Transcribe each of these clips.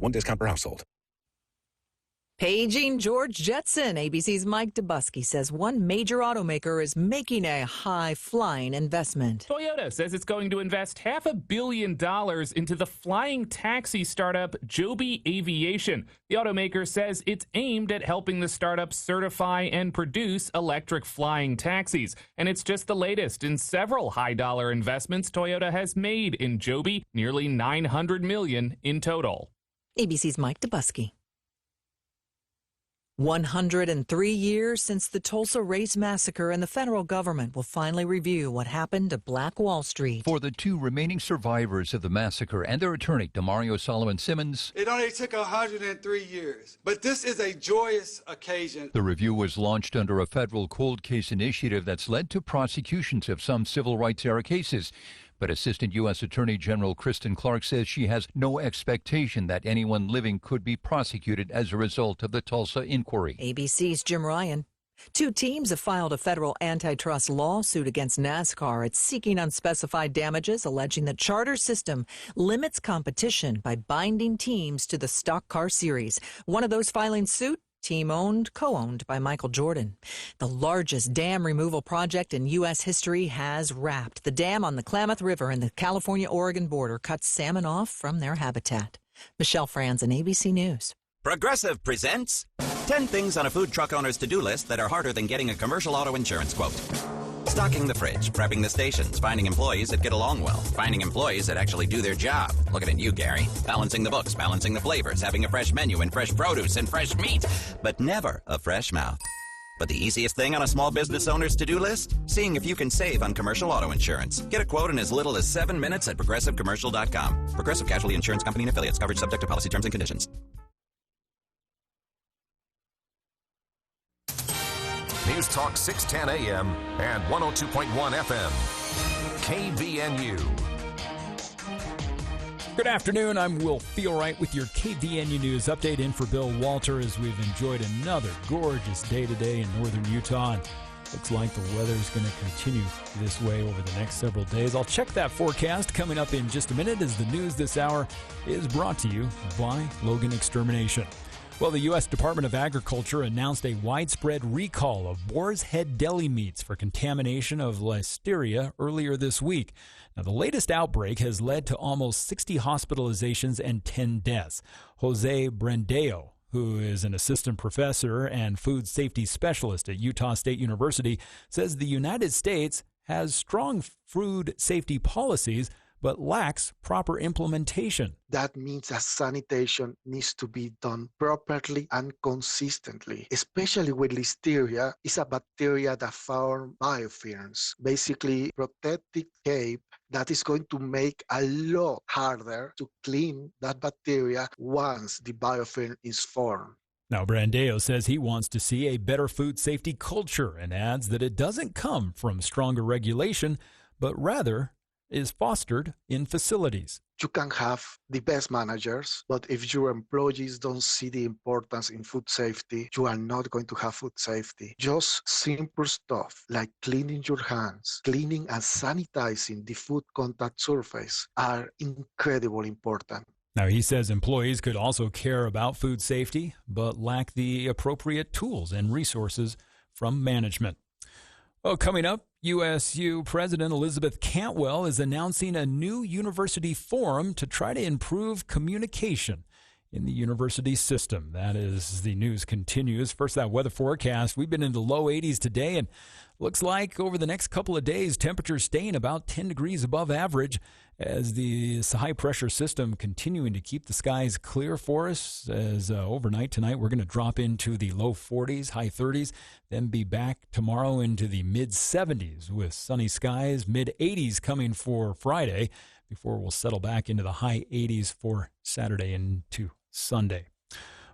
One discount per household. Paging George Jetson, ABC's Mike Dubusky says one major automaker is making a high-flying investment. Toyota says it's going to invest $500 million into the flying taxi startup Joby Aviation. The automaker says it's aimed at helping the startup certify and produce electric flying taxis. And it's just the latest in several high-dollar investments Toyota has made in Joby, nearly $900 million in total. ABC's Mike Dubusky. 103 years since the Tulsa Race Massacre, and the federal government will finally review what happened to Black Wall Street. For the two remaining survivors of the massacre and their attorney, Demario Solomon Simmons, it only took 103 years, but this is a joyous occasion. The review was launched under a federal cold case initiative that's led to prosecutions of some civil rights era cases. But Assistant U.S. Attorney General Kristen Clark says she has no expectation that anyone living could be prosecuted as a result of the Tulsa inquiry. ABC's Jim Ryan. Two teams have filed a federal antitrust lawsuit against NASCAR. It's seeking unspecified damages, alleging the charter system limits competition by binding teams to the stock car series. One of those filing suit, team-owned, co-owned by Michael Jordan. The largest dam removal project in U.S. history has wrapped. The dam on the Klamath River in the California-Oregon border cuts salmon off from their habitat. Michelle Franzen, ABC News. Progressive presents 10 things on a food truck owner's to-do list that are harder than getting a commercial auto insurance quote. Stocking the fridge, prepping the stations, finding employees that get along well, finding employees that actually do their job. Looking at you, Gary. Balancing the books, balancing the flavors, having a fresh menu and fresh produce and fresh meat, but never a fresh mouth. But the easiest thing on a small business owner's to-do list? Seeing if you can save on commercial auto insurance. Get a quote in as little as 7 minutes at progressivecommercial.com. Progressive Casualty Insurance Company and Affiliates. Coverage subject to policy terms and conditions. News Talk 610 AM and 102.1 FM. KVNU. Good afternoon. I'm Will Feelright with your KVNU News update, in for Bill Walter as we've enjoyed another gorgeous day today in northern Utah. And looks like the weather is going to continue this way over the next several days. I'll check that forecast coming up in just a minute, as the news this hour is brought to you by Logan Extermination. Well, the U.S. Department of Agriculture announced a widespread recall of Boar's Head deli meats for contamination of Listeria earlier this week. Now, the latest outbreak has led to almost 60 hospitalizations and 10 deaths. Jose Brandeo, who is an assistant professor and food safety specialist at Utah State University, says the United States has strong food safety policies but lacks proper implementation. That means that sanitation needs to be done properly and consistently, especially with Listeria. It's a bacteria that forms biofilms, basically protective tape that is going to make a lot harder to clean that bacteria once the biofilm is formed. Now, Brandeo says he wants to see a better food safety culture and adds that it doesn't come from stronger regulation, but rather is fostered in facilities. You can have the best managers, but if your employees don't see the importance in food safety, you are not going to have food safety. Just simple stuff like cleaning your hands, cleaning and sanitizing the food contact surface are incredibly important. Now, he says employees could also care about food safety, but lack the appropriate tools and resources from management. Well, coming up, USU President Elizabeth Cantwell is announcing a new university forum to try to improve communication in the university system. That is, the news continues. First, that weather forecast. We've been in the low 80s today, and looks like over the next couple of days, temperatures staying about 10 degrees above average as this high-pressure system continuing to keep the skies clear for us. As overnight tonight, we're going to drop into the low 40s, high 30s, then be back tomorrow into the mid-70s with sunny skies, mid-80s coming for Friday, before we'll settle back into the high 80s for Saturday into Sunday.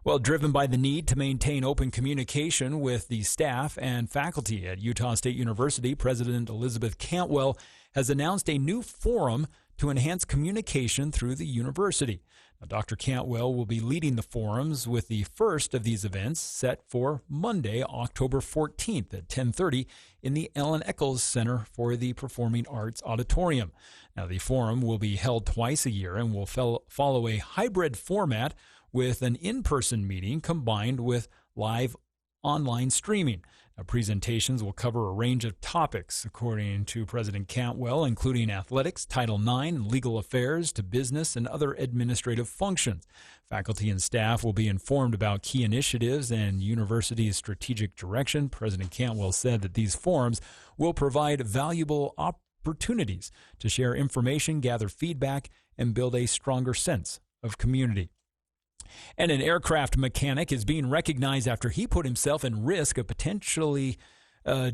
Well, driven by the need to maintain open communication with the staff and faculty at Utah State University, President Elizabeth Cantwell has announced a new forum to enhance communication through the university. Dr. Cantwell will be leading the forums, with the first of these events set for Monday, October 14th at 10:30 in the Ellen Eccles Center for the Performing Arts Auditorium. Now, the forum will be held twice a year and will follow a hybrid format with an in-person meeting combined with live online streaming. Now, presentations will cover a range of topics, according to President Cantwell, including athletics, Title IX, legal affairs, to business and other administrative functions. Faculty and staff will be informed about key initiatives and university's strategic direction. President Cantwell said that these forums will provide valuable opportunities to share information, gather feedback, and build a stronger sense of community. And an aircraft mechanic is being recognized after he put himself in risk of potentially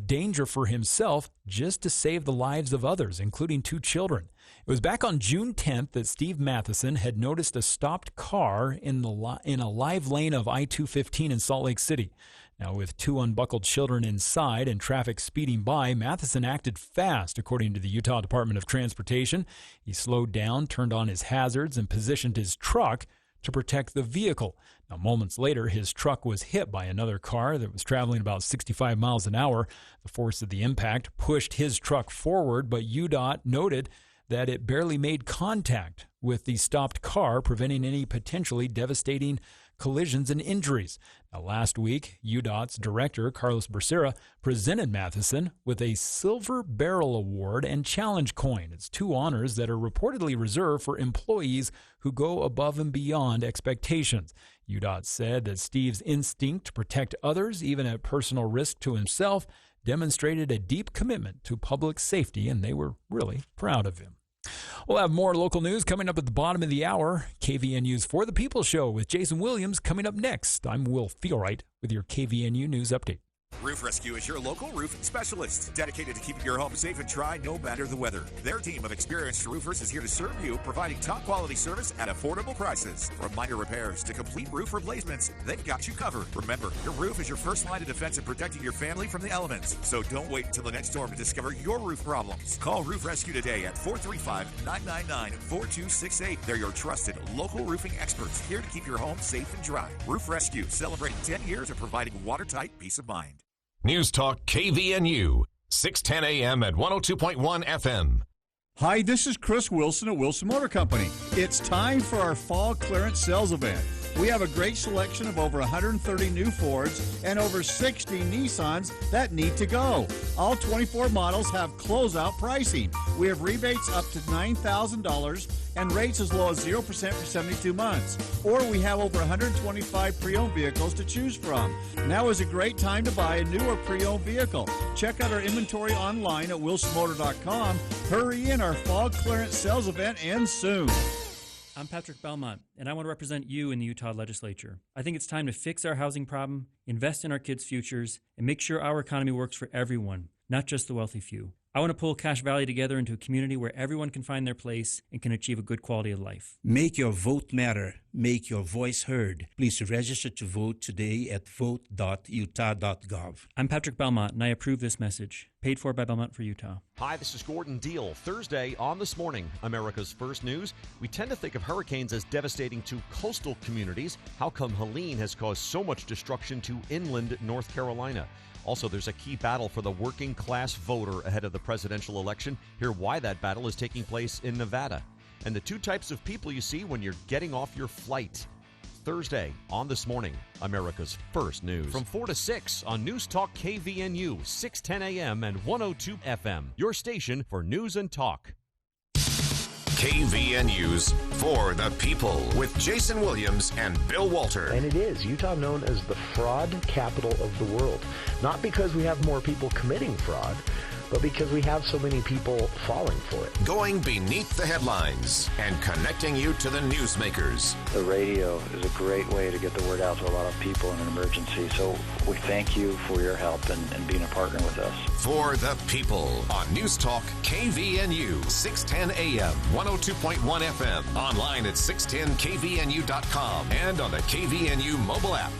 danger for himself just to save the lives of others, including 2 children. It was back on June 10th that Steve Matheson had noticed a stopped car in a live lane of I-215 in Salt Lake City. Now, with 2 unbuckled children inside and traffic speeding by, Matheson acted fast, according to the Utah Department of Transportation. He slowed down, turned on his hazards, and positioned his truck to protect the vehicle. Now, moments later, his truck was hit by another car that was traveling about 65 miles an hour. The force of the impact pushed his truck forward, but UDOT noted that it barely made contact with the stopped car, preventing any potentially devastating collisions and injuries. Now, last week, UDOT's director, Carlos Becerra, presented Matheson with a Silver Barrel Award and Challenge Coin. It's 2 honors that are reportedly reserved for employees who go above and beyond expectations. UDOT said that Steve's instinct to protect others, even at personal risk to himself, demonstrated a deep commitment to public safety, and they were really proud of him. We'll have more local news coming up at the bottom of the hour. KVNU's For the People show with Jason Williams coming up next. I'm Will Feelwright with your KVNU News Update. Roof Rescue is your local roofing specialist, dedicated to keeping your home safe and dry no matter the weather. Their team of experienced roofers is here to serve you, providing top quality service at affordable prices. From minor repairs to complete roof replacements, they've got you covered. Remember, your roof is your first line of defense in protecting your family from the elements. So don't wait until the next storm to discover your roof problems. Call Roof Rescue today at 435-999-4268. They're your trusted local roofing experts, here to keep your home safe and dry. Roof Rescue, celebrating 10 years of providing watertight peace of mind. News Talk KVNU, 610 AM at 102.1 FM. Hi, this is Chris Wilson at Wilson Motor Company. It's time for our fall clearance sales event. We have a great selection of over 130 new Fords and over 60 Nissans that need to go. All 24 models have closeout pricing. We have rebates up to $9,000 and rates as low as 0% for 72 months. Or we have over 125 pre-owned vehicles to choose from. Now is a great time to buy a new or pre-owned vehicle. Check out our inventory online at wilsonmotor.com. Hurry in, our fall clearance sales event ends soon. I'm Patrick Belmont, and I want to represent you in the Utah legislature. I think it's time to fix our housing problem, invest in our kids' futures, and make sure our economy works for everyone, not just the wealthy few. I want to pull Cache Valley together into a community where everyone can find their place and can achieve a good quality of life. Make your vote matter. Make your voice heard. Please register to vote today at vote.utah.gov. I'm Patrick Belmont, and I approve this message. Paid for by Belmont for Utah. Hi, this is Gordon Deal. Thursday on This Morning, America's First News. We tend to think of hurricanes as devastating to coastal communities. How come Helene has caused so much destruction to inland North Carolina? Also, there's a key battle for the working class voter ahead of the presidential election. Hear why that battle is taking place in Nevada. And the 2 types of people you see when you're getting off your flight. Thursday on This Morning, America's First News. From 4 to 6 on News Talk KVNU, 610 AM and 102 FM. Your station for news and talk. KVNU's For the People with Jason Williams and Bill Walter. And it is Utah known as the fraud capital of the world. Not because we have more people committing fraud, but because we have so many people falling for it. Going beneath the headlines and connecting you to the newsmakers. The radio is a great way to get the word out to a lot of people in an emergency. So we thank you for your help and being a partner with us. For the People on News Talk KVNU, 610 AM, 102.1 FM. Online at 610kvnu.com and on the KVNU mobile app.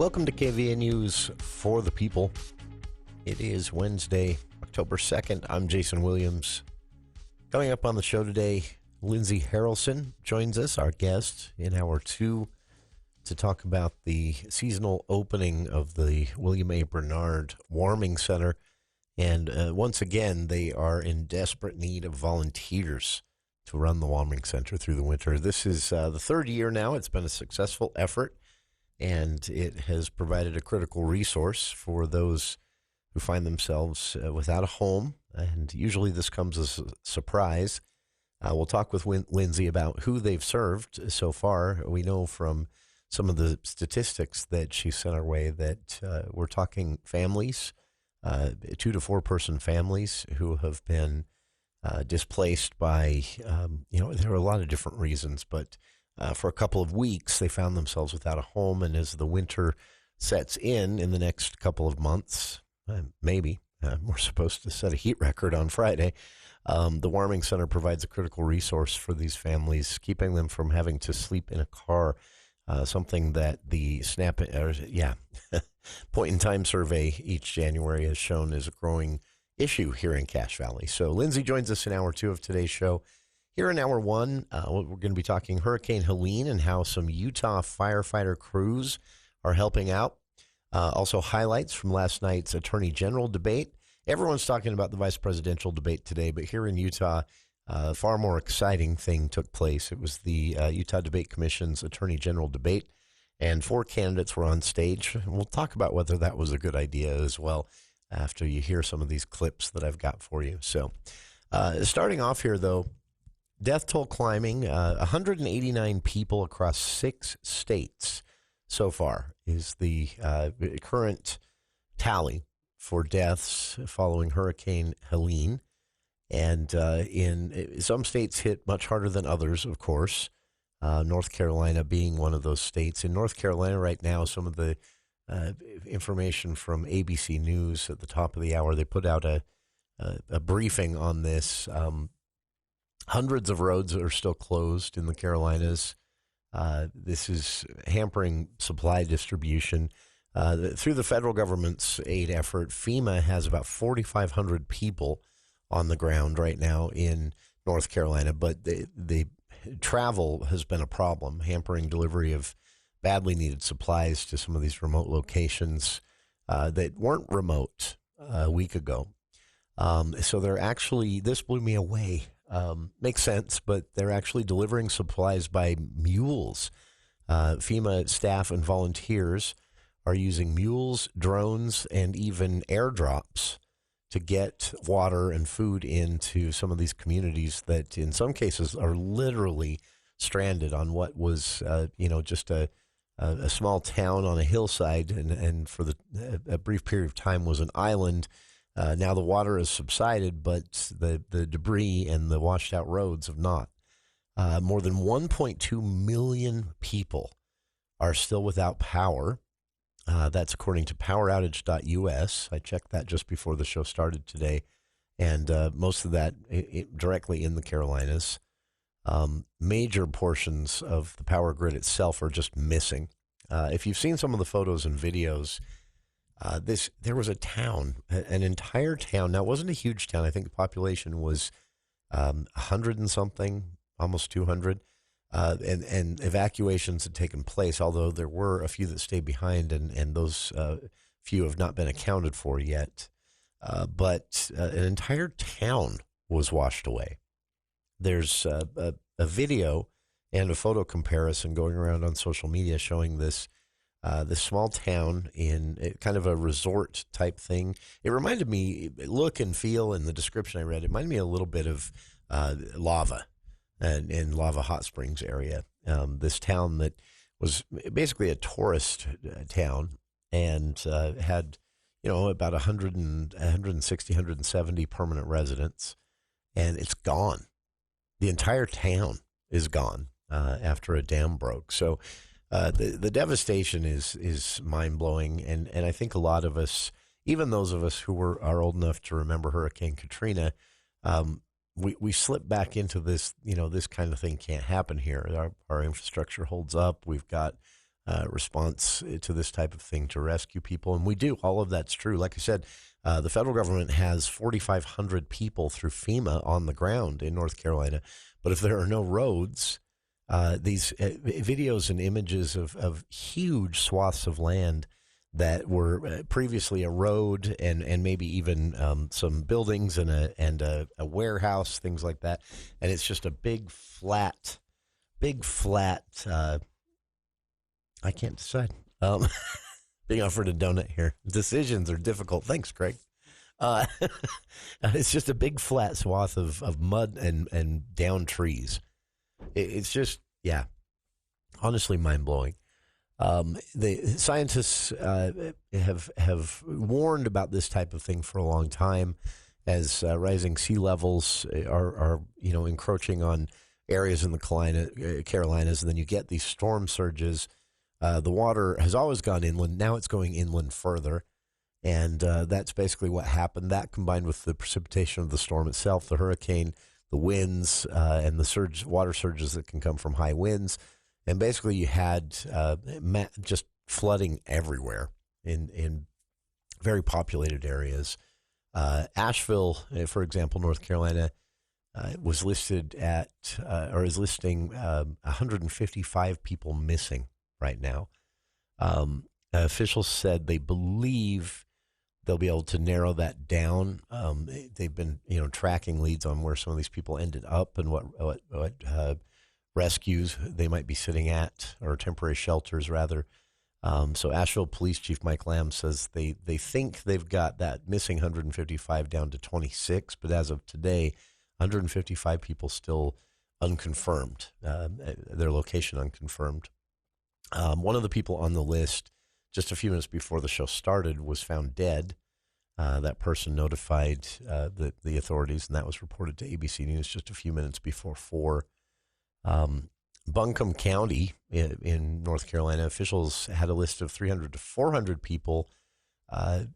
Welcome to KVNU's For the People. It is Wednesday, October 2nd. I'm Jason Williams. Coming up on the show today, Lindsay Harrelson joins us, our guest, in hour 2 to talk about the seasonal opening of the William A. Bernard Warming Center. And once again, they are in desperate need of volunteers to run the Warming Center through the winter. This is the third year now. It's been a successful effort, and it has provided a critical resource for those who find themselves without a home. And usually this comes as a surprise. We'll talk with Lindsay about who they've served so far. We know from some of the statistics that she sent our way that we're talking families, 2 to 4 person families who have been displaced by, there are a lot of different reasons, but for a couple of weeks they found themselves without a home. And as the winter sets in the next couple of months, maybe, we're supposed to set a heat record on Friday. The Warming Center provides a critical resource for these families, keeping them from having to sleep in a car, something that the point-in-time survey each January has shown is a growing issue here in Cache Valley. So Lindsay joins us in hour 2 of today's show. Here in hour 1, we're going to be talking Hurricane Helene and how some Utah firefighter crews are helping out. Also highlights from last night's Attorney General debate. Everyone's talking about the vice presidential debate today, but here in Utah, a far more exciting thing took place. It was the Utah Debate Commission's Attorney General debate, and 4 candidates were on stage. We'll talk about whether that was a good idea as well after you hear some of these clips that I've got for you. So starting off here, though, death toll climbing, 189 people across 6 states so far is the current tally for deaths following Hurricane Helene. And in some states hit much harder than others, of course, North Carolina being one of those states. In North Carolina right now, some of the information from ABC News at the top of the hour, they put out a briefing on this. Hundreds of roads are still closed in the Carolinas. This is hampering supply distribution. Through the federal government's aid effort, FEMA has about 4,500 people on the ground right now in North Carolina, but the travel has been a problem, hampering delivery of badly needed supplies to some of these remote locations that weren't remote a week ago. So they're actually, this blew me away. Makes sense, but they're actually delivering supplies by mules. FEMA staff and volunteers are using mules, drones, and even airdrops to get water and food into some of these communities that in some cases are literally stranded on what was, just a small town on a hillside and for a brief period of time was an island. Now the water has subsided, but the debris and the washed out roads have not. More than 1.2 million people are still without power. That's according to poweroutage.us. I checked that just before the show started today, and most of that directly in the Carolinas. Major portions of the power grid itself are just missing. If you've seen some of the photos and videos, there was a town, an entire town. Now, it wasn't a huge town. I think the population was 100 and something, almost 200. And evacuations had taken place, although there were a few that stayed behind, and those few have not been accounted for yet. But an entire town was washed away. There's a video and a photo comparison going around on social media showing this small town in kind of a resort type thing. It reminded me, look and feel, in the description I read, it reminded me a little bit of Lava. In Lava Hot Springs area, this town that was basically a tourist town and had, about 160, 170 permanent residents, and it's gone. The entire town is gone after a dam broke. So the devastation is mind-blowing, and I think a lot of us, even those of us who are old enough to remember Hurricane Katrina, we slip back into this, this kind of thing can't happen here. Our infrastructure holds up. We've got response to this type of thing to rescue people. And we do. All of that's true. Like I said, the federal government has 4,500 people through FEMA on the ground in North Carolina. But if there are no roads, these videos and images of huge swaths of land that were previously a road and maybe even some buildings and a warehouse, things like that. And it's just a big flat, I can't decide. Being offered a donut here. Decisions are difficult. Thanks, Craig. It's just a big flat swath of mud and down trees. It's just, yeah, honestly mind-blowing. The scientists have warned about this type of thing for a long time, as rising sea levels are encroaching on areas in the Carolinas, and then you get these storm surges. The water has always gone inland. Now it's going inland further, and that's basically what happened. That combined with the precipitation of the storm itself, the hurricane, the winds, and the water surges that can come from high winds. And basically you had just flooding everywhere in very populated areas. Asheville, for example, North Carolina, was listed at, or is listing 155 people missing right now. Officials said they believe they'll be able to narrow that down. They've been, tracking leads on where some of these people ended up and what rescues they might be sitting at, or temporary shelters rather. So Asheville Police Chief Mike Lamb says they think they've got that missing 155 down to 26, but as of today, 155 people still unconfirmed, their location unconfirmed. One of the people on the list, just a few minutes before the show started, was found dead. That person notified the authorities, and that was reported to ABC News just a few minutes before 4. Buncombe County in North Carolina, officials had a list of 300 to 400 people that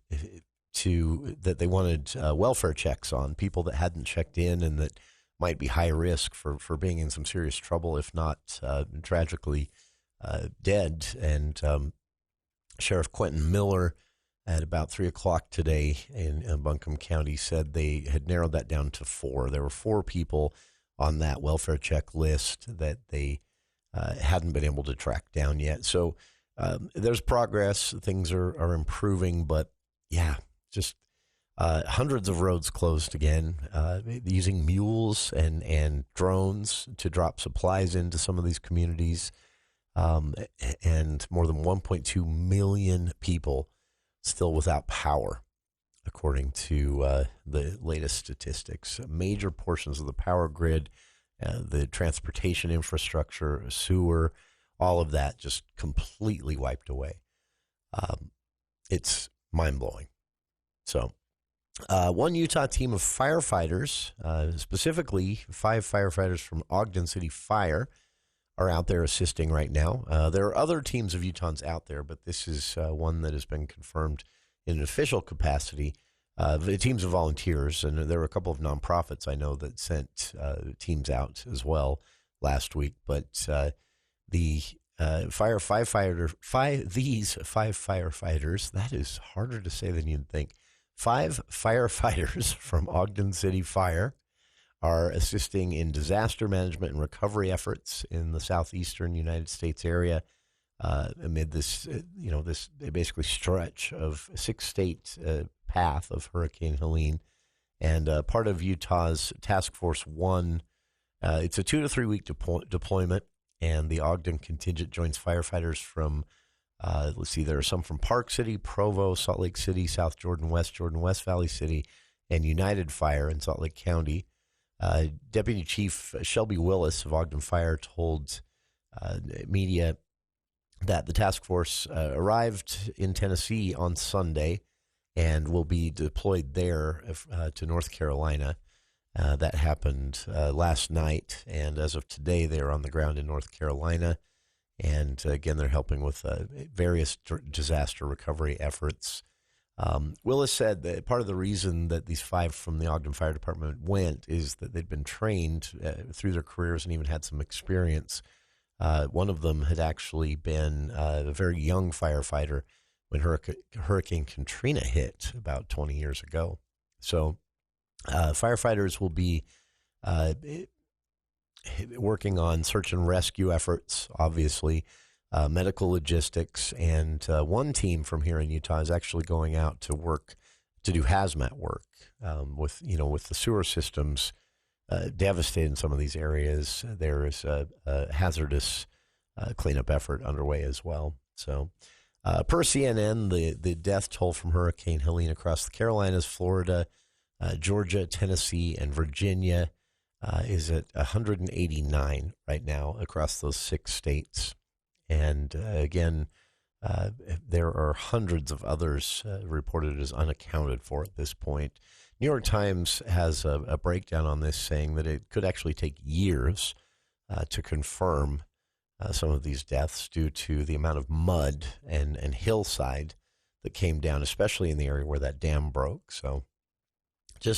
they wanted welfare checks on, people that hadn't checked in and that might be high risk for being in some serious trouble, if not tragically dead. And Sheriff Quentin Miller at about 3 o'clock today in Buncombe County said they had narrowed that down to 4. There were 4 people on that welfare check list that they hadn't been able to track down yet. So there's progress. Things are improving, but yeah, just hundreds of roads closed again, using mules and drones to drop supplies into some of these communities. And more than 1.2 million people still without power, according to the latest statistics. Major portions of the power grid, the transportation infrastructure, sewer, all of that just completely wiped away. It's mind-blowing. So one Utah team of firefighters, specifically 5 firefighters from Ogden City Fire, are out there assisting right now. There are other teams of Utahns out there, but this is one that has been confirmed in an official capacity. The teams of volunteers, and there were a couple of nonprofits I know that sent teams out as well last week. But these 5 firefighters, that is harder to say than you'd think. 5 firefighters from Ogden City Fire are assisting in disaster management and recovery efforts in the southeastern United States area amid this, this basically stretch of 6-state path of Hurricane Helene. And part of Utah's Task Force 1, it's a 2 to 3 week deployment, and the Ogden contingent joins firefighters from, there are some from Park City, Provo, Salt Lake City, South Jordan, West Valley City, and United Fire in Salt Lake County. Deputy Chief Shelby Willis of Ogden Fire told media that the task force arrived in Tennessee on Sunday and will be deployed there to North Carolina. That happened last night, and as of today, they're on the ground in North Carolina. And again, they're helping with various disaster recovery efforts. Willis said that part of the reason that these 5 from the Ogden Fire Department went is that they'd been trained through their careers and even had some experience One of them had actually been a very young firefighter when Hurricane Katrina hit about 20 years ago. So firefighters will be working on search and rescue efforts, obviously, medical logistics, and one team from here in Utah is actually going out to do hazmat work with the sewer systems devastated in some of these areas. There is a hazardous cleanup effort underway as well. So, per CNN, the death toll from Hurricane Helene across the Carolinas, Florida, Georgia, Tennessee, and Virginia is at 189 right now across those 6 states. And again, there are hundreds of others reported as unaccounted for at this point. New York Times has a breakdown on this, saying that it could actually take years to confirm some of these deaths due to the amount of mud and hillside that came down, especially in the area where that dam broke. So I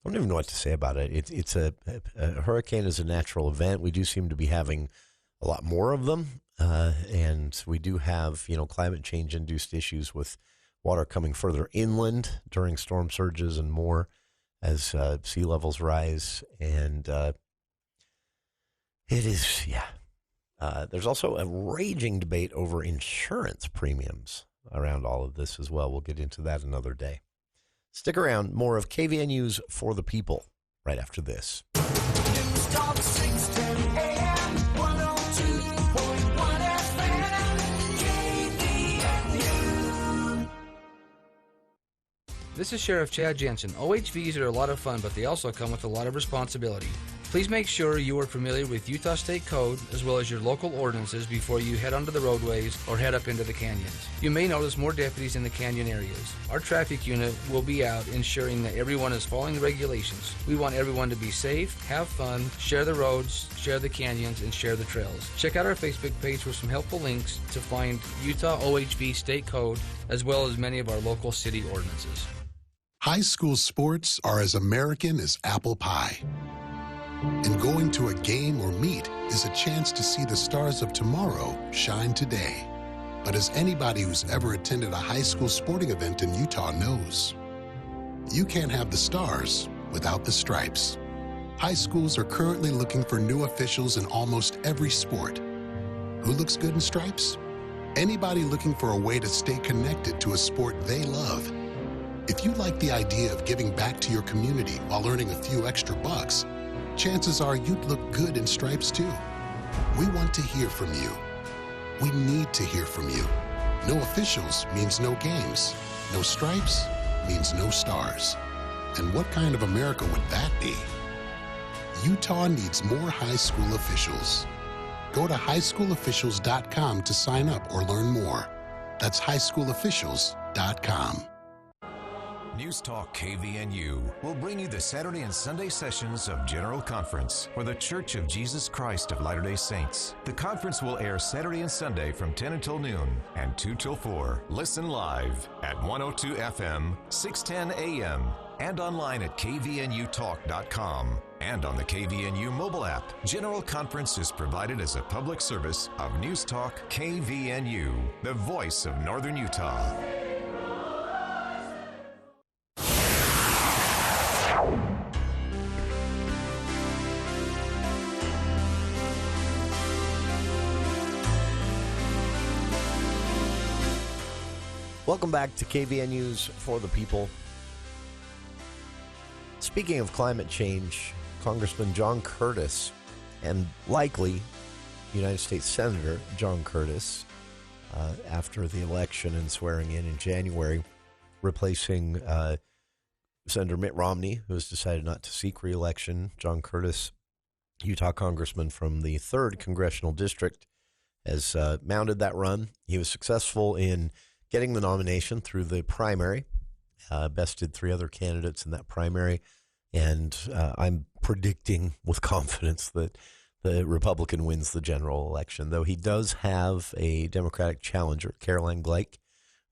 don't even know what to say about it. It's a hurricane is a natural event. We do seem to be having a lot more of them, and we do have climate change induced issues with water coming further inland during storm surges and more as sea levels rise. And it is, there's also a raging debate over insurance premiums around all of this as well. We'll get into that another day. Stick around. More of KVNU's For the People right after this. News Talk 610 AM, 102.1 FM, KVNU. This is Sheriff Chad Jensen. OHVs are a lot of fun, but they also come with a lot of responsibility. Please make sure you are familiar with Utah State Code as well as your local ordinances before you head onto the roadways or head up into the canyons. You may notice more deputies in the canyon areas. Our traffic unit will be out ensuring that everyone is following the regulations. We want everyone to be safe, have fun, share the roads, share the canyons, and share the trails. Check out our Facebook page for some helpful links to find Utah OHV State Code as well as many of our local city ordinances. High school sports are as American as apple pie. And going to a game or meet is a chance to see the stars of tomorrow shine today. But as anybody who's ever attended a high school sporting event in Utah knows, you can't have the stars without the stripes. High schools are currently looking for new officials in almost every sport. Who looks good in stripes? Anybody looking for a way to stay connected to a sport they love. If you like the idea of giving back to your community while earning a few extra bucks, chances are you'd look good in stripes too. We want to hear from you. We need to hear from you. No officials means no games. No stripes means no stars. And what kind of America would that be? Utah needs more high school officials. Go to highschoolofficials.com to sign up or learn more. That's highschoolofficials.com. News Talk KVNU will bring you the Saturday and Sunday sessions of General Conference for the Church of Jesus Christ of Latter-day Saints. The conference will air Saturday and Sunday from 10 until noon and 2 till 4. Listen live at 102 FM, 610 AM, and online at kvnutalk.com and on the KVNU mobile app. General Conference is provided as a public service of News Talk KVNU, the voice of Northern Utah. Welcome back to KVNU's For the People. Speaking of climate change, Congressman John Curtis and likely United States Senator John Curtis, after the election and swearing in January, replacing Senator Mitt Romney, who has decided not to seek re-election. John Curtis, Utah congressman from the 3rd Congressional District, has mounted that run. He was successful in getting the nomination through the primary, bested 3 other candidates in that primary, and I'm predicting with confidence that the Republican wins the general election, though he does have a Democratic challenger, Caroline Gleick,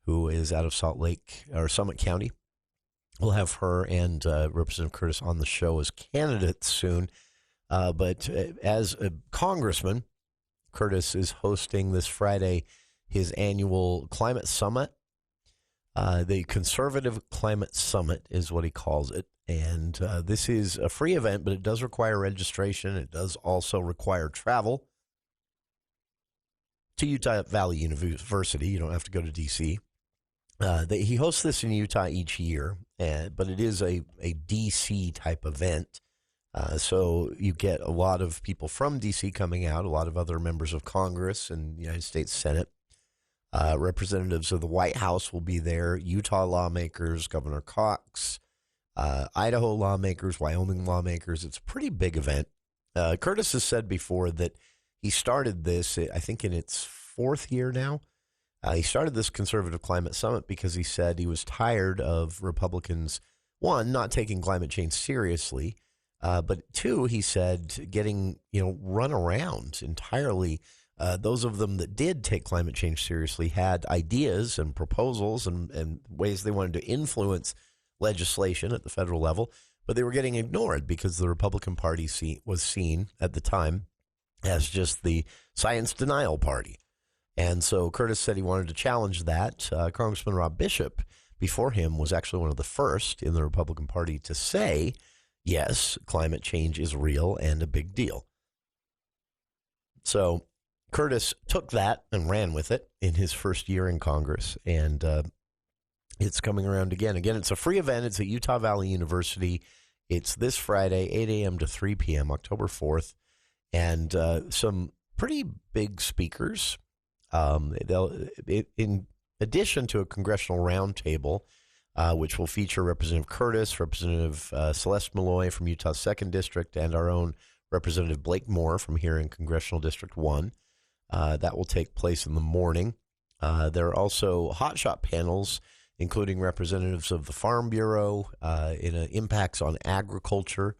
who is out of Summit County. We'll have her and Representative Curtis on the show as candidates soon. But as a congressman, Curtis is hosting this Friday his annual climate summit. The Conservative Climate Summit is what he calls it. And this is a free event, but it does require registration. It does also require travel to Utah Valley University. You don't have to go to D.C. He hosts this in Utah each year, but it is a D.C. type event. So you get a lot of people from D.C. coming out, a lot of other members of Congress and the United States Senate. Representatives of the White House will be there, Utah lawmakers, Governor Cox, Idaho lawmakers, Wyoming lawmakers. It's a pretty big event. Curtis has said before that he started this, I think, in its fourth year now. He started this Conservative Climate Summit because he said he was tired of Republicans, one, not taking climate change seriously, but two, he said, getting run around entirely. Those of them that did take climate change seriously had ideas and proposals and ways they wanted to influence legislation at the federal level, but they were getting ignored because the Republican Party was seen at the time as just the science denial party. And so Curtis said he wanted to challenge that. Congressman Rob Bishop, before him, was actually one of the first in the Republican Party to say, yes, climate change is real and a big deal. So Curtis took that and ran with it in his first year in Congress, and it's coming around again. Again, it's a free event. It's at Utah Valley University. It's this Friday, 8 a.m. to 3 p.m., October 4th, and some pretty big speakers. In addition to a congressional roundtable, which will feature Representative Curtis, Representative Celeste Malloy from Utah's 2nd District, and our own Representative Blake Moore from here in Congressional District 1. That will take place in the morning. There are also hotshot panels, including representatives of the Farm Bureau in an Impacts on Agriculture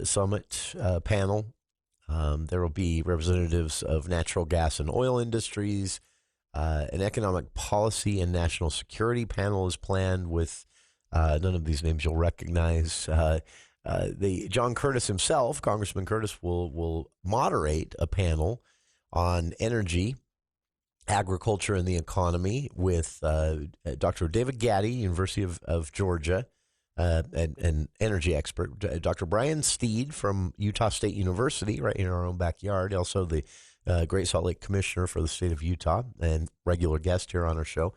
Summit panel. There will be representatives of natural gas and oil industries. An economic policy and national security panel is planned with none of these names you'll recognize. John Curtis himself, Congressman Curtis, will moderate a panel on energy, agriculture, and the economy with Dr. David Gaddy, University of Georgia, an energy expert, Dr. Brian Steed from Utah State University, right in our own backyard, also the Great Salt Lake Commissioner for the state of Utah and regular guest here on our show.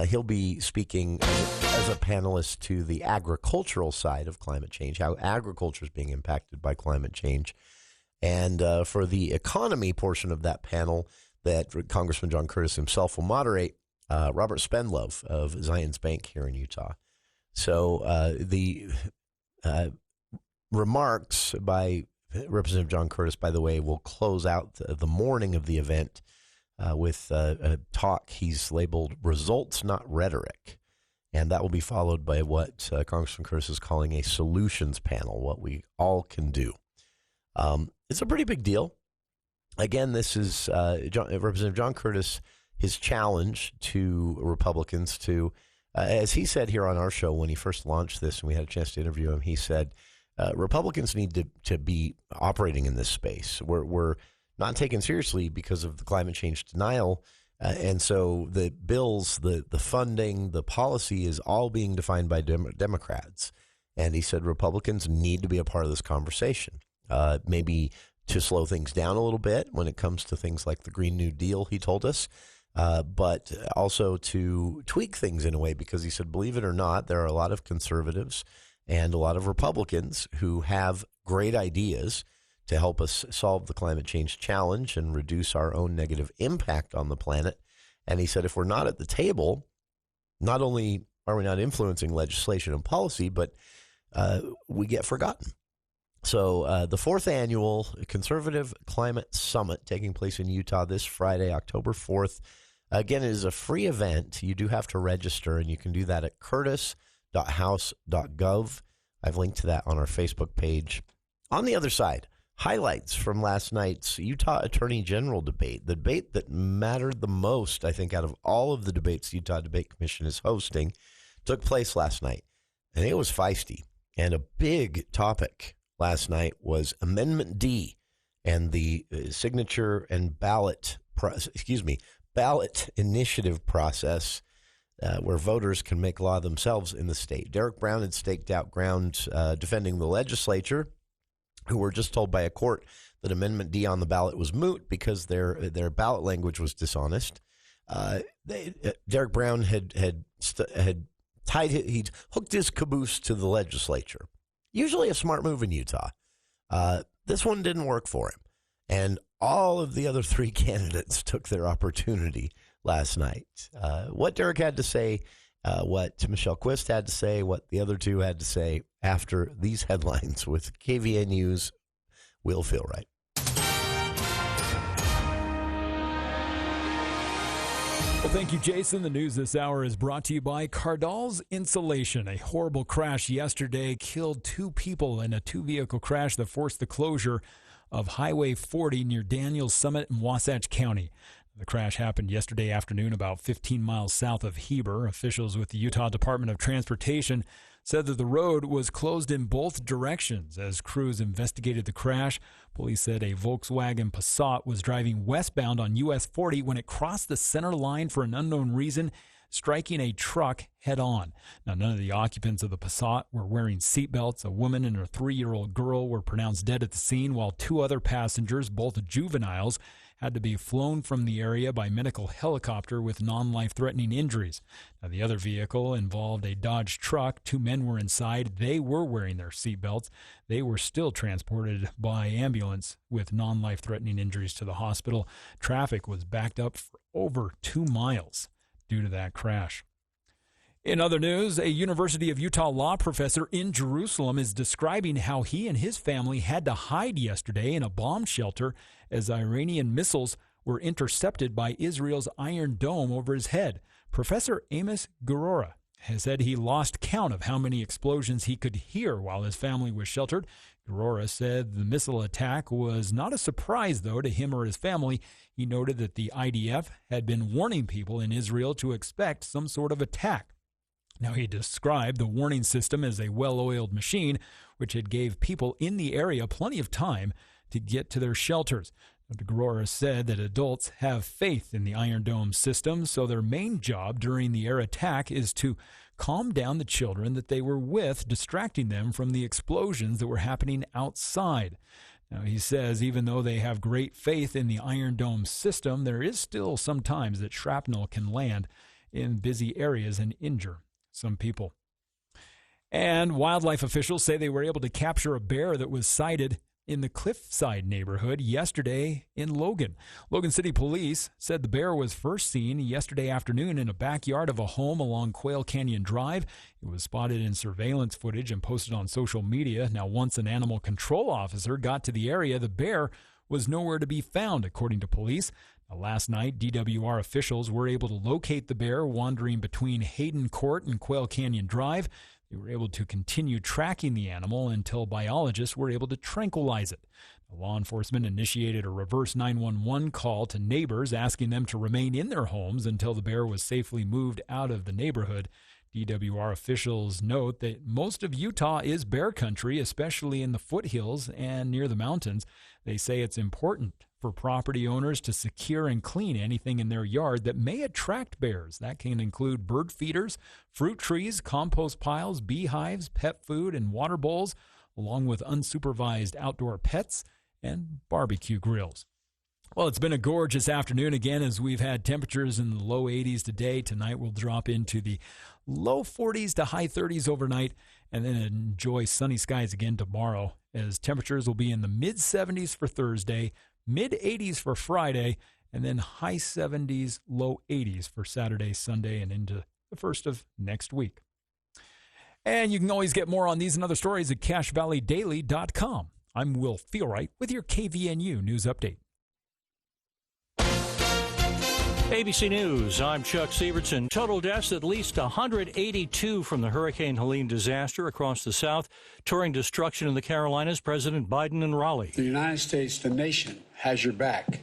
He'll be speaking as a panelist to the agricultural side of climate change, how agriculture is being impacted by climate change. And for the economy portion of that panel that Congressman John Curtis himself will moderate, Robert Spendlove of Zions Bank here in Utah. So the remarks by Representative John Curtis, by the way, will close out the morning of the event with a talk he's labeled Results, Not Rhetoric. And that will be followed by what Congressman Curtis is calling a solutions panel, what we all can do. It's a pretty big deal. Again, this is Representative John Curtis, his challenge to Republicans to, as he said here on our show when he first launched this and we had a chance to interview him, he said, Republicans need to be operating in this space. We're not taken seriously because of the climate change denial. And so the bills, the funding, the policy is all being defined by Democrats. And he said Republicans need to be a part of this conversation, maybe to slow things down a little bit when it comes to things like the Green New Deal, he told us, but also to tweak things in a way, because he said, believe it or not, there are a lot of conservatives and a lot of Republicans who have great ideas to help us solve the climate change challenge and reduce our own negative impact on the planet. And he said, if we're not at the table, not only are we not influencing legislation and policy, but we get forgotten. So the 4th annual Conservative Climate Summit taking place in Utah this Friday, October 4th. Again, it is a free event. You do have to register, and you can do that at curtis.house.gov. I've linked to that on our Facebook page. On the other side, highlights from last night's Utah Attorney General debate, the debate that mattered the most, I think, out of all of the debates the Utah Debate Commission is hosting, took place last night. And it was feisty and a big topic last night was Amendment D and the signature and ballot initiative process where voters can make law themselves in the state. Derek Brown had staked out ground defending the legislature, who were just told by a court that Amendment D on the ballot was moot because their ballot language was dishonest. Derek Brown had hooked his caboose to the legislature. Usually a smart move in Utah. This one didn't work for him. And all of the other three candidates took their opportunity last night. What Derek had to say, what Michelle Quist had to say, what the other two had to say after these headlines with KVNU's Will Feel Right. Well, thank you, Jason. The news this hour is brought to you by Cardall's Insulation. A horrible crash yesterday killed 2 people in a 2-vehicle crash that forced the closure of Highway 40 near Daniels Summit in Wasatch County. The crash happened yesterday afternoon about 15 miles south of Heber. Officials with the Utah Department of Transportation said that the road was closed in both directions as crews investigated the crash. Police said a Volkswagen Passat was driving westbound on US 40 when it crossed the center line for an unknown reason, striking a truck head-on. Now, none of the occupants of the Passat were wearing seatbelts. A woman and her 3-year-old girl were pronounced dead at the scene, while 2 other passengers, both juveniles, had to be flown from the area by medical helicopter with non-life-threatening injuries. Now, the other vehicle involved a Dodge truck. 2 men were inside. They were wearing their seatbelts. They were still transported by ambulance with non-life-threatening injuries to the hospital. Traffic was backed up for over 2 miles due to that crash. In other news, a University of Utah law professor in Jerusalem is describing how he and his family had to hide yesterday in a bomb shelter as Iranian missiles were intercepted by Israel's Iron Dome over his head. Professor Amos Gurora has said he lost count of how many explosions he could hear while his family was sheltered. Gurora said the missile attack was not a surprise, though, to him or his family. He noted that the IDF had been warning people in Israel to expect some sort of attack. Now, he described the warning system as a well-oiled machine, which had gave people in the area plenty of time to get to their shelters. Dr. Gurora said that adults have faith in the Iron Dome system, so their main job during the air attack is to calm down the children that they were with, distracting them from the explosions that were happening outside. Now, he says even though they have great faith in the Iron Dome system, there is still sometimes that shrapnel can land in busy areas and injure some people. And wildlife officials say they were able to capture a bear that was sighted in the Cliffside neighborhood yesterday in Logan. Logan City Police said the bear was first seen yesterday afternoon in a backyard of a home along Quail Canyon Drive. It was spotted in surveillance footage and posted on social media. Now, once an animal control officer got to the area, the bear was nowhere to be found, according to police. Last night, DWR officials were able to locate the bear wandering between Hayden Court and Quail Canyon Drive. They were able to continue tracking the animal until biologists were able to tranquilize it. Law enforcement initiated a reverse 911 call to neighbors asking them to remain in their homes until the bear was safely moved out of the neighborhood. DWR officials note that most of Utah is bear country, especially in the foothills and near the mountains. They say it's important for property owners to secure and clean anything in their yard that may attract bears. That can include bird feeders, fruit trees, compost piles, beehives, pet food, and water bowls, along with unsupervised outdoor pets and barbecue grills. Well, it's been a gorgeous afternoon again as we've had temperatures in the low 80s today. Tonight we'll drop into the low 40s to high 30s overnight and then enjoy sunny skies again tomorrow as temperatures will be in the mid-70s for Thursday, mid-80s for Friday, and then high 70s, low 80s for Saturday, Sunday, and into the first of next week. And you can always get more on these and other stories at CacheValleyDaily.com. I'm Will Feelright with your KVNU News Update. ABC News, I'm Chuck Sievertson. Total deaths, at least 182 from the Hurricane Helene disaster across the South. Touring destruction in the Carolinas, President Biden in Raleigh. The United States, the nation, has your back.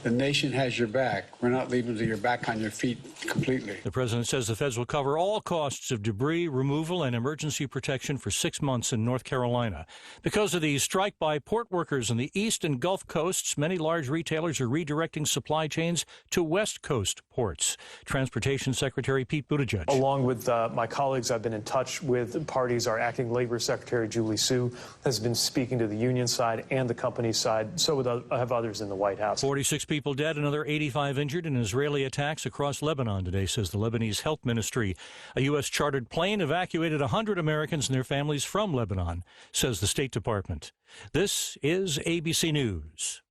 The nation has your back. We're not leaving till you're back on your feet completely. The president says the feds will cover all costs of debris removal and emergency protection for 6 months in North Carolina. Because of the strike by port workers on the East and Gulf Coasts, many large retailers are redirecting supply chains to West Coast ports. Transportation Secretary Pete Buttigieg. Along with my colleagues, I've been in touch with parties. Our acting labor secretary, Julie Su, has been speaking to the union side and the company side. So have others in the White House. 46 people dead, another 85 injured in Israeli attacks across Lebanon today, says the Lebanese Health Ministry. A U.S. chartered plane evacuated 100 Americans and their families from Lebanon, says the State Department. This is ABC News.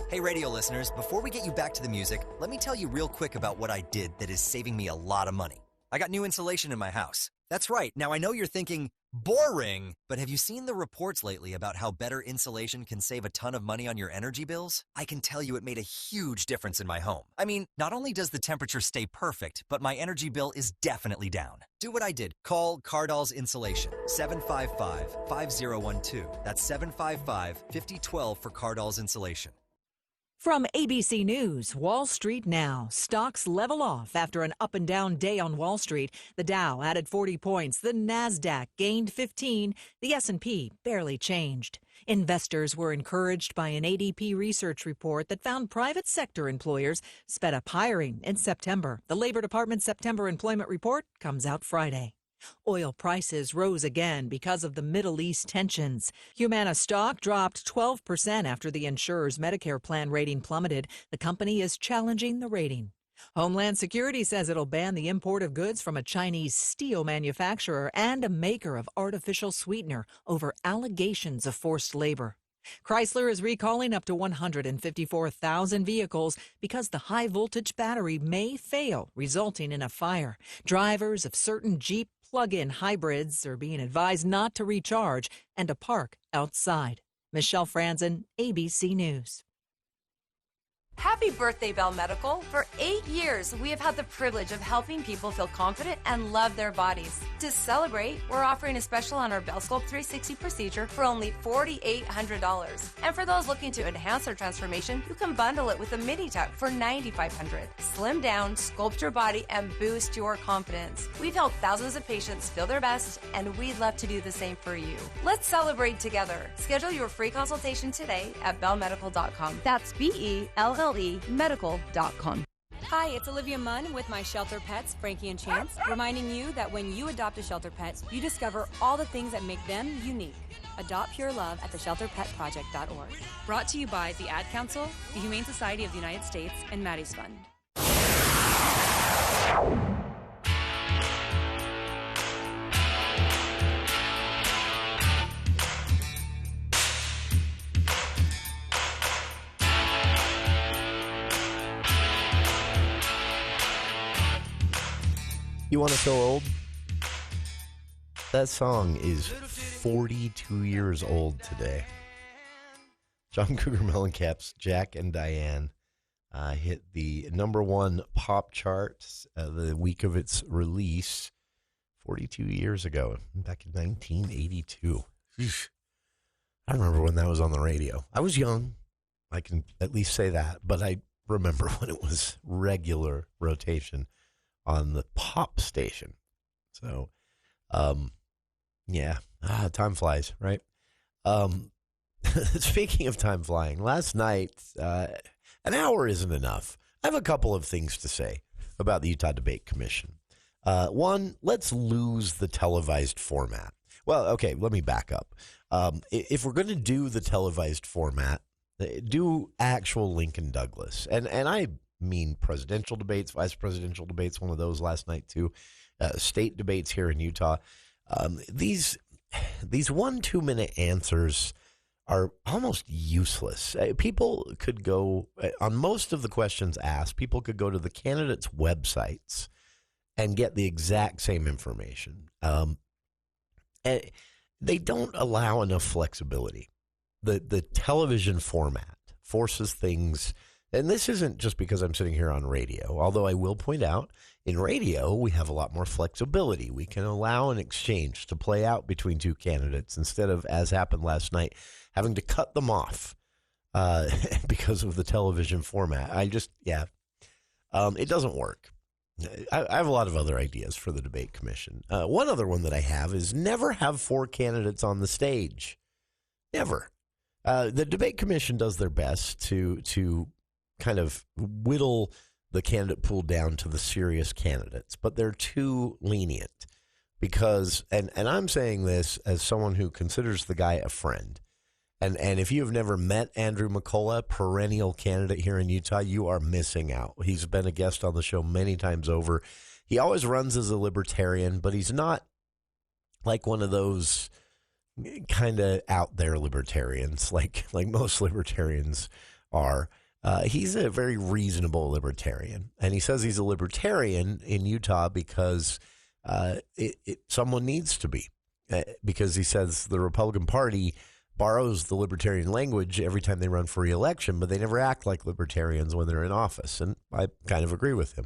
Hey, radio listeners, before we get you back to the music, let me tell you real quick about what I did that is saving me a lot of money. I got new insulation in my house. That's right. Now, I know you're thinking, boring, but have you seen the reports lately about how better insulation can save a ton of money on your energy bills? I can tell you it made a huge difference in my home. I mean, not only does the temperature stay perfect, but my energy bill is definitely down. Do what I did. Call Cardall's Insulation, 755-5012. That's 755-5012 for Cardall's Insulation. From ABC News, Wall Street now. Stocks level off after an up and down day on Wall Street. The Dow added 40 points. The Nasdaq gained 15. The S&P barely changed. Investors were encouraged by an ADP research report that found private sector employers sped up hiring in September. The Labor Department's September employment report comes out Friday. Oil prices rose again because of the Middle East tensions. Humana stock dropped 12% after the insurer's Medicare plan rating plummeted. The company is challenging the rating. Homeland Security says it'll ban the import of goods from a Chinese steel manufacturer and a maker of artificial sweetener over allegations of forced labor. Chrysler is recalling up to 154,000 vehicles because the high-voltage battery may fail, resulting in a fire. Drivers of certain Jeep plug-in hybrids are being advised not to recharge and to park outside. Michelle Franzen, ABC News. Happy birthday, Bell Medical. For 8 years, we have had the privilege of helping people feel confident and love their bodies. To celebrate, we're offering a special on our Bell Sculpt 360 procedure for only $4,800. And for those looking to enhance their transformation, you can bundle it with a mini tuck for $9,500. Slim down, sculpt your body, and boost your confidence. We've helped thousands of patients feel their best, and we'd love to do the same for you. Let's celebrate together. Schedule your free consultation today at bellmedical.com. That's BELL medical.com. Hi, it's Olivia Munn with My Shelter Pets, Frankie and Chance, reminding you that when you adopt a shelter pet, you discover all the things that make them unique. Adopt pure love at theshelterpetproject.org. Brought to you by the Ad Council, the Humane Society of the United States, and Maddie's Fund. You want to feel old? That song is 42 years old today. John Cougar Mellencamp's Jack and Diane hit the #1 pop chart the week of its release 42 years ago, back in 1982. I remember when that was on the radio. I was young, I can at least say that, but I remember when it was regular rotation on the pop station. So, time flies, right? Speaking of time flying, last night, an hour isn't enough. I have a couple of things to say about the Utah Debate Commission. One, let's lose the televised format. Well, okay, let me back up. If we're going to do the televised format, do actual Lincoln Douglas. And I mean presidential debates, vice presidential debates, one of those last night too, state debates here in Utah. These 1-2 minute answers are almost useless. People could go, on most of the questions asked, people could go to the candidates' websites and get the exact same information. And they don't allow enough flexibility. The television format forces things. And this isn't just because I'm sitting here on radio, although I will point out in radio, we have a lot more flexibility. We can allow an exchange to play out between two candidates instead of, as happened last night, having to cut them off because of the television format. It doesn't work. I have a lot of other ideas for the debate commission. One other one that I have is never have 4 candidates on the stage. Never. The debate commission does their best to kind of whittle the candidate pool down to the serious candidates, but they're too lenient because, and I'm saying this as someone who considers the guy a friend. And if you have never met Andrew McCullough, perennial candidate here in Utah, you are missing out. He's been a guest on the show many times over. He always runs as a libertarian, but he's not like one of those kind of out there libertarians like most libertarians are. He's a very reasonable libertarian. And he says he's a libertarian in Utah because someone needs to be. Because he says the Republican Party borrows the libertarian language every time they run for re-election, but they never act like libertarians when they're in office. And I kind of agree with him.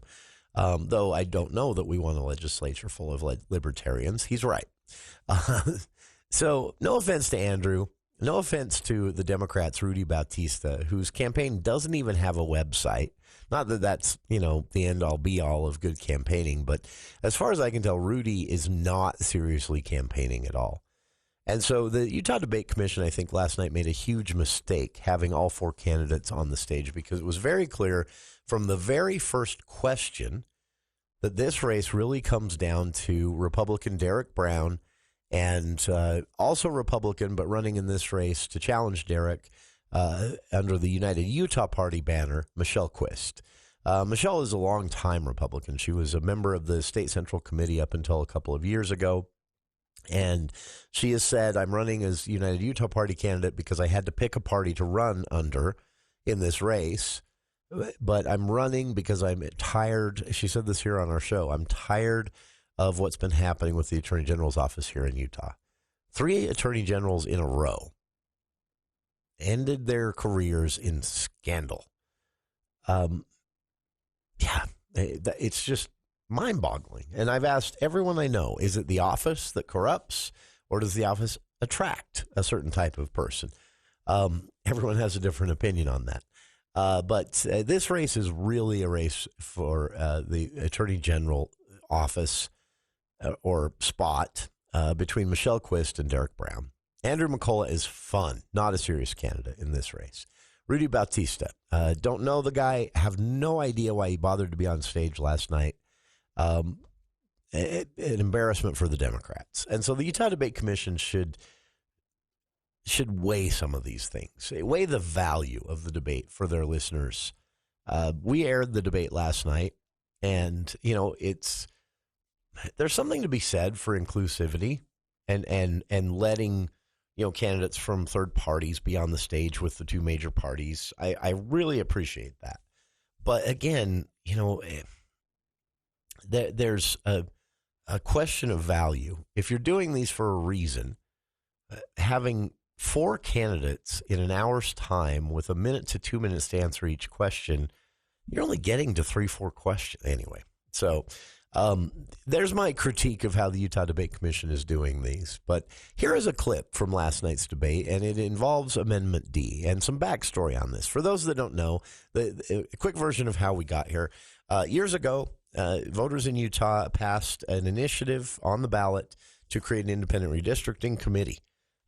Though I don't know that we want a legislature full of libertarians. He's right. So no offense to Andrew. No offense to the Democrats, Rudy Bautista, whose campaign doesn't even have a website. Not that that's, the end-all, be-all of good campaigning, but as far as I can tell, Rudy is not seriously campaigning at all. And so the Utah Debate Commission, I think, last night made a huge mistake having all 4 candidates on the stage because it was very clear from the very first question that this race really comes down to Republican Derek Brown and also Republican, but running in this race to challenge Derek under the United Utah Party banner, Michelle Quist. Michelle is a longtime Republican. She was a member of the State Central Committee up until a couple of years ago. And she has said, I'm running as United Utah Party candidate because I had to pick a party to run under in this race. But I'm running because I'm tired. She said this here on our show. I'm tired of what's been happening with the Attorney General's office here in Utah. 3 Attorney Generals in a row ended their careers in scandal. It's just mind-boggling. And I've asked everyone I know, is it the office that corrupts, or does the office attract a certain type of person? Everyone has a different opinion on that. But this race is really a race for the Attorney General office or spot between Michelle Quist and Derek Brown. Andrew McCullough is fun, not a serious candidate in this race. Rudy Bautista, don't know the guy, have no idea why he bothered to be on stage last night. An embarrassment for the Democrats. And so the Utah Debate Commission should weigh some of these things, weigh the value of the debate for their listeners. We aired the debate last night, and, there's something to be said for inclusivity and letting, candidates from third parties be on the stage with the 2 major parties. I really appreciate that. But again, there's a question of value. If you're doing these for a reason, having 4 candidates in an hour's time with 1 minute to 2 minutes to answer each question, you're only getting to 3-4 questions anyway. So there's my critique of how the Utah Debate Commission is doing these. But here is a clip from last night's debate, and it involves Amendment D and some backstory on this. For those that don't know, a quick version of how we got here. Years ago, voters in Utah passed an initiative on the ballot to create an independent redistricting committee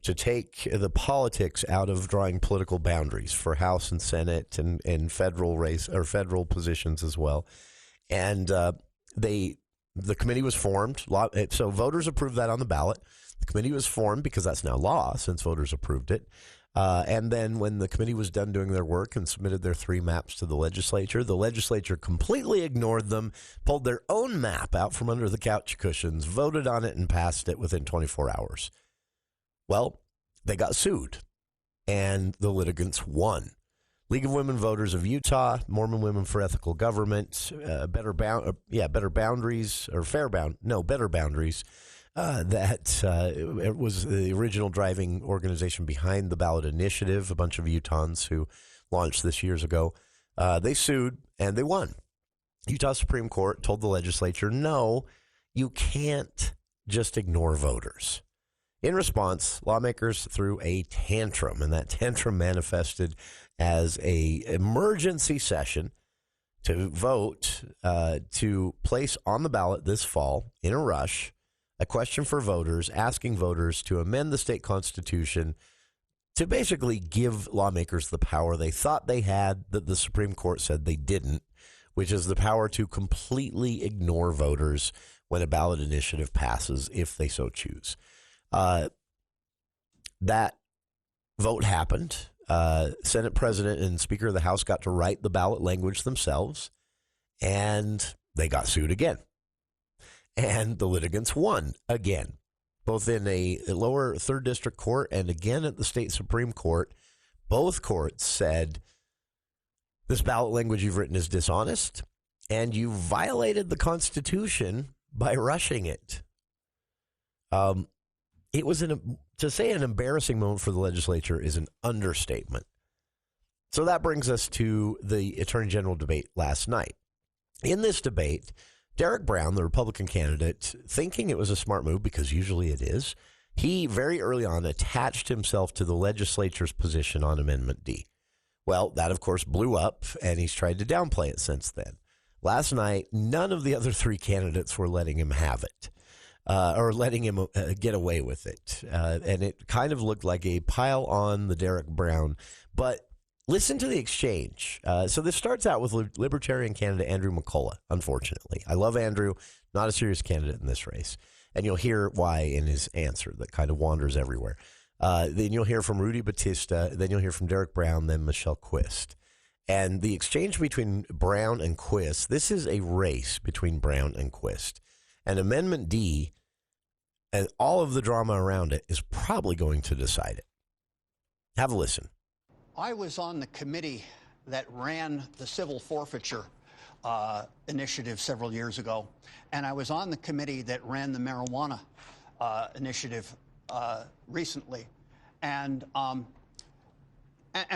to take the politics out of drawing political boundaries for House and Senate and federal race or federal positions as well. And the committee was formed. So voters approved that on the ballot. The committee was formed because that's now law since voters approved it. And then when the committee was done doing their work and submitted their 3 maps to the legislature completely ignored them, pulled their own map out from under the couch cushions, voted on it, and passed it within 24 hours. Well, they got sued, and the litigants won. League of Women Voters of Utah, Mormon Women for Ethical Government, Better Boundaries. It was the original driving organization behind the ballot initiative, a bunch of Utahns who launched this years ago. They sued, and they won. Utah Supreme Court told the legislature, no, you can't just ignore voters. In response, lawmakers threw a tantrum, and that tantrum manifested as a emergency session to vote to place on the ballot this fall, in a rush, a question for voters, asking voters to amend the state constitution to basically give lawmakers the power they thought they had that the Supreme Court said they didn't, which is the power to completely ignore voters when a ballot initiative passes, if they so choose. That vote happened. Senate President and Speaker of the House got to write the ballot language themselves, and they got sued again. And the litigants won again, both in a lower third district court and again at the state Supreme Court. Both courts said, this ballot language you've written is dishonest, and you violated the Constitution by rushing it. It was to say an embarrassing moment for the legislature is an understatement. So that brings us to the Attorney General debate last night. In this debate, Derek Brown, the Republican candidate, thinking it was a smart move, because usually it is, he very early on attached himself to the legislature's position on Amendment D. Well, that, of course, blew up, and he's tried to downplay it since then. Last night, none of the other three candidates were letting him have it, or letting him get away with it. And it kind of looked like a pile on the Derek Brown. But listen to the exchange. So this starts out with Libertarian candidate Andrew McCullough, unfortunately. I love Andrew, not a serious candidate in this race. And you'll hear why in his answer that kind of wanders everywhere. Then you'll hear from Rudy Batista. Then you'll hear from Derek Brown, then Michelle Quist. And the exchange between Brown and Quist, this is a race between Brown and Quist. And Amendment D and all of the drama around it is probably going to decide it. Have a listen. I was on the committee that ran the civil forfeiture initiative several years ago, and I was on the committee that ran the marijuana initiative recently, and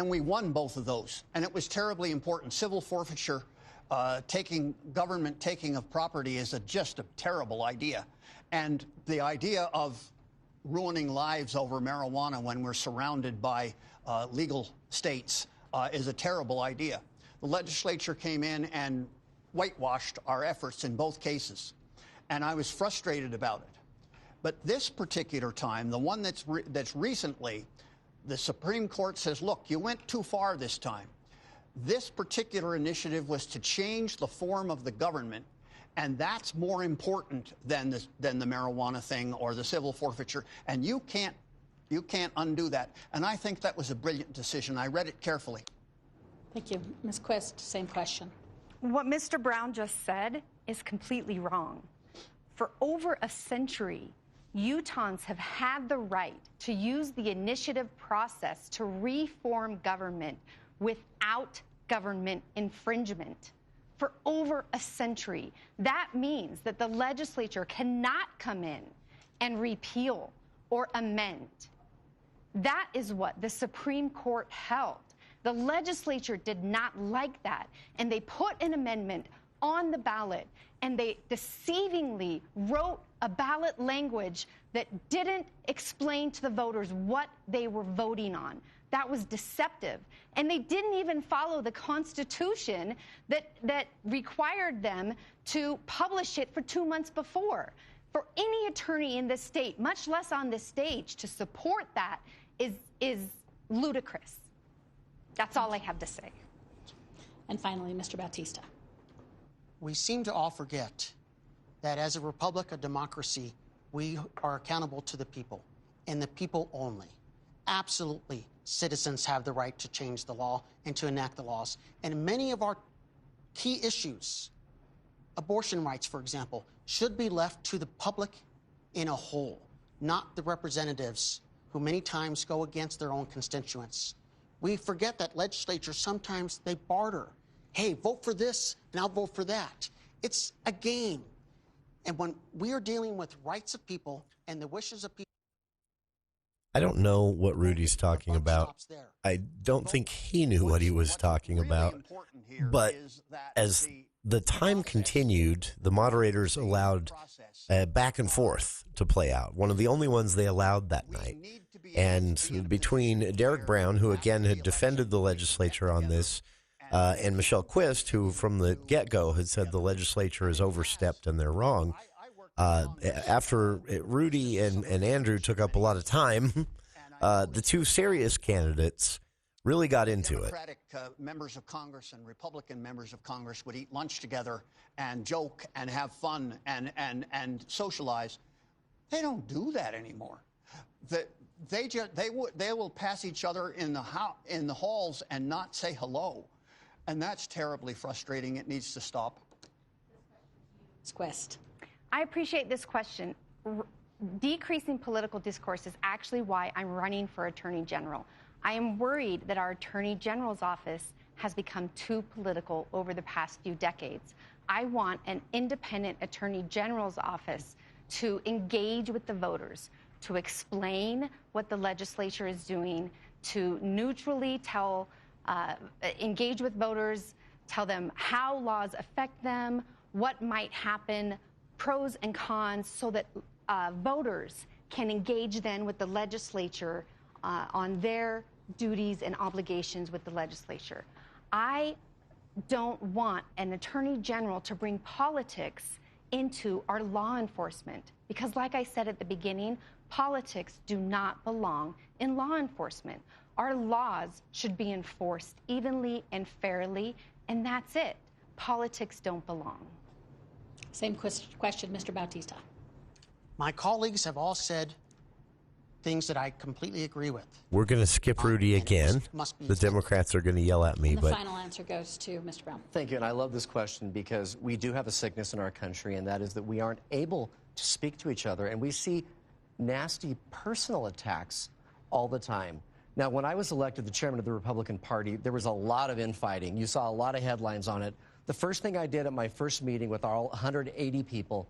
we won both of those, and it was terribly important. Civil forfeiture, government taking of property is just a terrible idea, and the idea of ruining lives over marijuana when we're surrounded by legal states is a terrible idea. The legislature came in and whitewashed our efforts in both cases, and I was frustrated about it. But this particular time, the one that's recently, the Supreme Court says, look, you went too far this time. This particular initiative was to change the form of the government, and that's more important than the marijuana thing or the civil forfeiture, and you can't undo that. And I think that was a brilliant decision. I read it carefully. Thank you. Ms. Quist, same question. What Mr. Brown just said is completely wrong. For over a century, Utahns have had the right to use the initiative process to reform government without government infringement. For over a century. That means that the legislature cannot come in and repeal or amend. That is what the Supreme Court held. The legislature did not like that, and they put an amendment on the ballot, and they deceivingly wrote a ballot language that didn't explain to the voters what they were voting on. That was deceptive. And they didn't even follow the Constitution that required them to publish it for 2 months before. For any attorney in this state, much less on this stage, to support that is ludicrous. That's all I have to say. And finally, Mr. Bautista. We seem to all forget that as a republic, a democracy, we are accountable to the people, and the people only. Absolutely, citizens have the right to change the law and to enact the laws. And many of our key issues, abortion rights, for example, should be left to the public in a whole, not the representatives who many times go against their own constituents. We forget that legislatures, sometimes they barter. Hey, vote for this, and I'll vote for that. It's a game. And when we are dealing with rights of people and the wishes of people, I don't know what Rudy's talking about. I don't think he knew what he was talking about. But as the time continued, the moderators allowed back and forth to play out. One of the only ones they allowed that night. And between Derek Brown, who again had defended the legislature on this, and Michelle Quist, who from the get-go had said the legislature has overstepped and they're wrong, after Rudy and Andrew took up a lot of time, the two serious candidates really got into it. Democratic members of Congress and Republican members of Congress would eat lunch together and joke and have fun and socialize. They don't do that anymore. They will pass each other in the halls and not say hello, and that's terribly frustrating. It needs to stop. Ms. Quist. I appreciate this question. Decreasing political discourse is actually why I'm running for Attorney General. I am worried that our Attorney General's office has become too political over the past few decades. I want an independent Attorney General's office to engage with the voters, to explain what the legislature is doing, to neutrally engage with voters, tell them how laws affect them, what might happen, pros and cons, so that voters can engage then with the legislature on their duties and obligations with the legislature. I don't want an Attorney General to bring politics into our law enforcement because, like I said at the beginning, politics do not belong in law enforcement. Our laws should be enforced evenly and fairly, and that's it. Politics don't belong. Same question, Mr. Bautista. My colleagues have all said things that I completely agree with. We're going to skip Rudy again. The Democrats are going to yell at me. And the but final answer goes to Mr. Brown. Thank you, and I love this question because we do have a sickness in our country, and that is that we aren't able to speak to each other, and we see nasty personal attacks all the time. Now, when I was elected the chairman of the Republican Party, there was a lot of infighting. You saw a lot of headlines on it. The first thing I did at my first meeting with all 180 people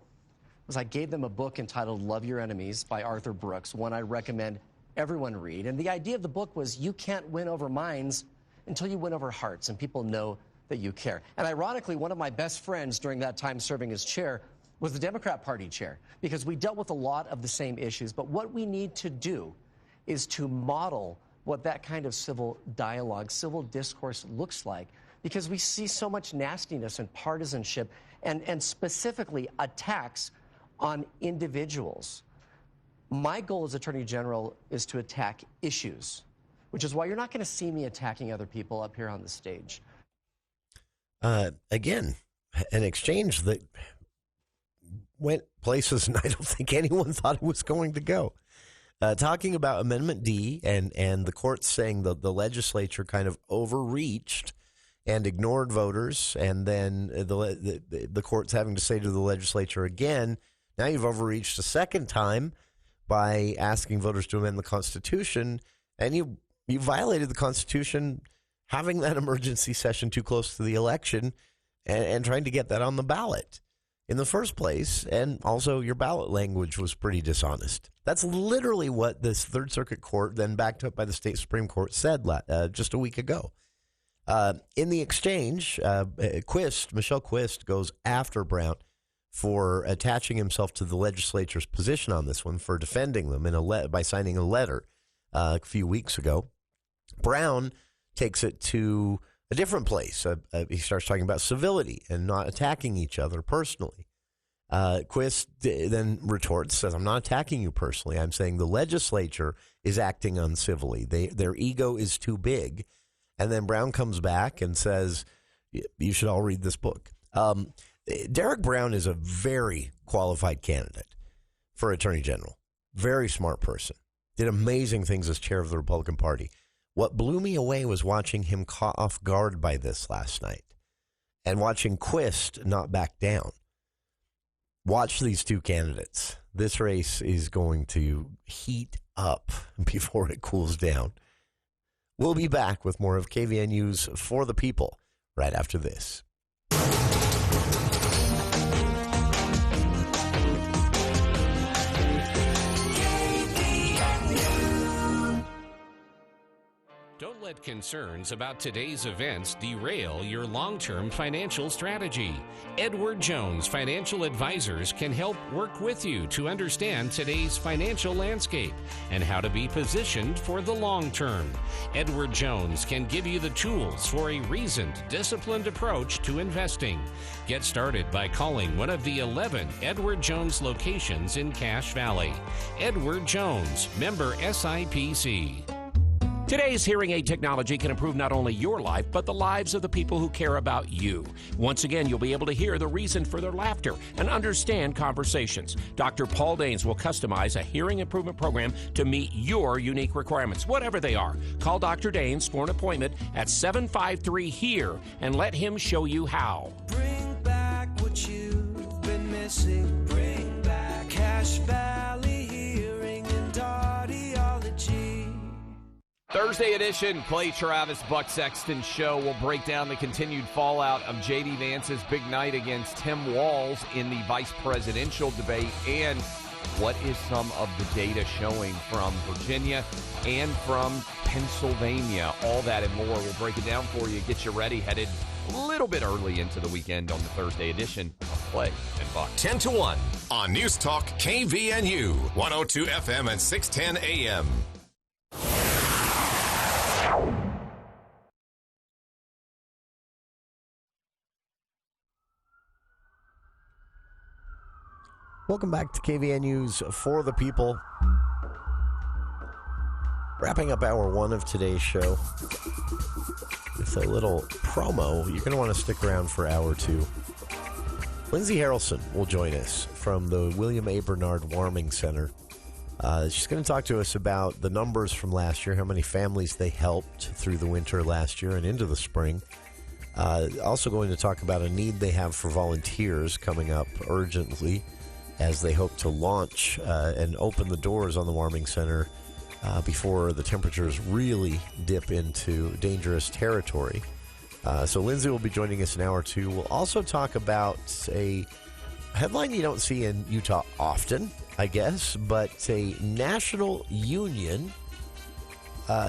was I gave them a book entitled Love Your Enemies by Arthur Brooks, one I recommend everyone read. And the idea of the book was you can't win over minds until you win over hearts and people know that you care. And ironically, one of my best friends during that time serving as chair was the Democrat Party chair because we dealt with a lot of the same issues. But what we need to do is to model what that kind of civil dialogue, civil discourse looks like because we see so much nastiness and partisanship and specifically attacks on individuals. My goal as Attorney General is to attack issues, which is why you're not going to see me attacking other people up here on the stage. Again, an exchange that went places and I don't think anyone thought it was going to go. Talking about Amendment D and the courts saying the legislature kind of overreached and ignored voters, and then the courts having to say to the legislature again, now you've overreached a second time by asking voters to amend the Constitution, and you violated the Constitution having that emergency session too close to the election and trying to get that on the ballot in the first place. And also your ballot language was pretty dishonest. That's literally what this Third Circuit Court, then backed up by the state Supreme Court, said just a week ago. In the exchange, Michelle Quist goes after Brown for attaching himself to the legislature's position on this one, for defending them by signing a letter a few weeks ago. Brown takes it to a different place. He starts talking about civility and not attacking each other personally. Quist then retorts, says, I'm not attacking you personally. I'm saying the legislature is acting uncivilly. Their ego is too big. And then Brown comes back and says, you should all read this book. Derek Brown is a very qualified candidate for Attorney General. Very smart person. Did amazing things as chair of the Republican Party. What blew me away was watching him caught off guard by this last night and watching Quist not back down. Watch these two candidates. This race is going to heat up before it cools down. We'll be back with more of KVNU's For the People right after this. Don't let let concerns about today's events derail your long-term financial strategy. Edward Jones Financial Advisors can help work with you to understand today's financial landscape and how to be positioned for the long term. Edward Jones can give you the tools for a reasoned, disciplined approach to investing. Get started by calling one of the 11 Edward Jones locations in Cache Valley. Edward Jones, member SIPC. Today's hearing aid technology can improve not only your life, but the lives of the people who care about you. Once again, you'll be able to hear the reason for their laughter and understand conversations. Dr. Paul Danes will customize a hearing improvement program to meet your unique requirements, whatever they are. Call Dr. Danes for an appointment at 753-HERE and let him show you how. Bring back what you've been missing. Bring back Cache Valley Hearing and Audiology. Thursday edition, Clay Travis, Buck Sexton Show. Will break down the continued fallout of J.D. Vance's big night against Tim Walz in the vice presidential debate, and what is some of the data showing from Virginia and from Pennsylvania. All that and more. We'll break it down for you, get you ready, headed a little bit early into the weekend on the Thursday edition of Clay and Buck. 10 to 1 on News Talk KVNU, 102 FM and 610 AM. Welcome back to KVNU's For the People. Wrapping up hour one of today's show with a little promo. You're going to want to stick around for hour two. Lindsay Harrelson will join us from the William A. Bernard Warming Center. She's going to talk to us about the numbers from last year, how many families they helped through the winter last year and into the spring. Also going to talk about a need they have for volunteers coming up urgently, as they hope to launch and open the doors on the Warming Center before the temperatures really dip into dangerous territory. So Lindsay will be joining us in hour two. We'll also talk about a headline you don't see in Utah often, I guess, but a national union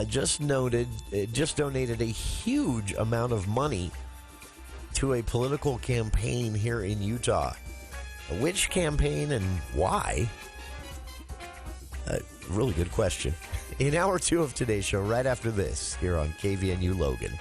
just donated a huge amount of money to a political campaign here in Utah. Which campaign and why? Really good question. In hour two of today's show, right after this, here on KVNU Logan.